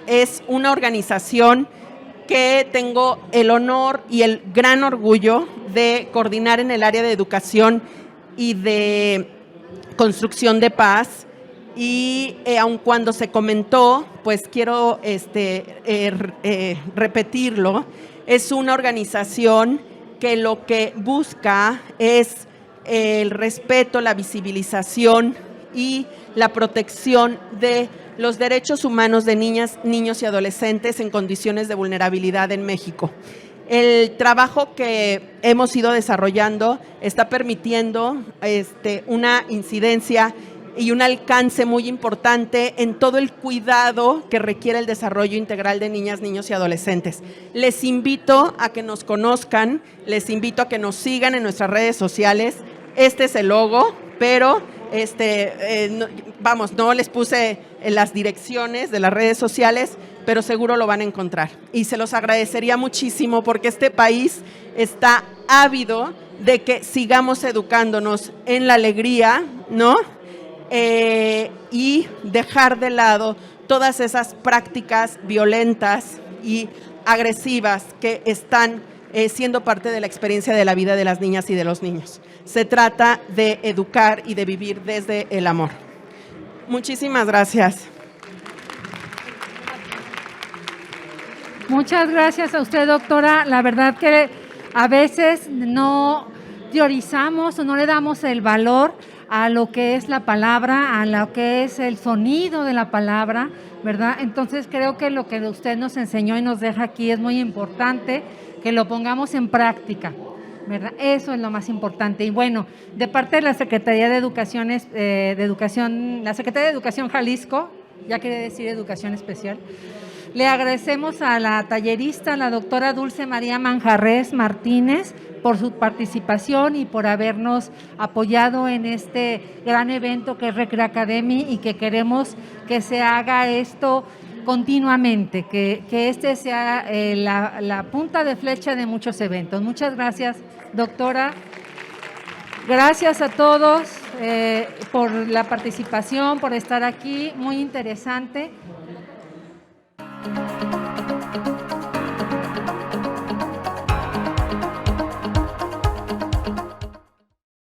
es una organización que tengo el honor y el gran orgullo de coordinar en el área de educación y de construcción de paz. Y aun cuando se comentó, pues quiero repetirlo, es una organización que lo que busca es el respeto, la visibilización y la protección de los derechos humanos de niñas, niños y adolescentes en condiciones de vulnerabilidad en México. El trabajo que hemos ido desarrollando está permitiendo una incidencia y un alcance muy importante en todo el cuidado que requiere el desarrollo integral de niñas, niños y adolescentes. Les invito a que nos conozcan, les invito a que nos sigan en nuestras redes sociales. Este es el logo, pero no les puse las direcciones de las redes sociales, pero seguro lo van a encontrar. Y se los agradecería muchísimo porque este país está ávido de que sigamos educándonos en la alegría, ¿no? Y dejar de lado todas esas prácticas violentas y agresivas que están siendo parte de la experiencia de la vida de las niñas y de los niños. Se trata de educar y de vivir desde el amor. Muchísimas gracias. Muchas gracias a usted, doctora. La verdad que a veces no priorizamos o no le damos el valor a lo que es la palabra, a lo que es el sonido de la palabra, ¿verdad? Entonces creo que lo que usted nos enseñó y nos deja aquí es muy importante que lo pongamos en práctica, ¿verdad? Eso es lo más importante. Y bueno, de parte de la Secretaría de Educación, la Secretaría de Educación Jalisco, ya quería decir Educación Especial, le agradecemos a la tallerista, la doctora Dulce María Manjarres Martínez, por su participación y por habernos apoyado en este gran evento que es Recrea Academy y que queremos que se haga esto continuamente, que este sea la punta de flecha de muchos eventos. Muchas gracias, doctora. Gracias a todos por la participación, por estar aquí, muy interesante.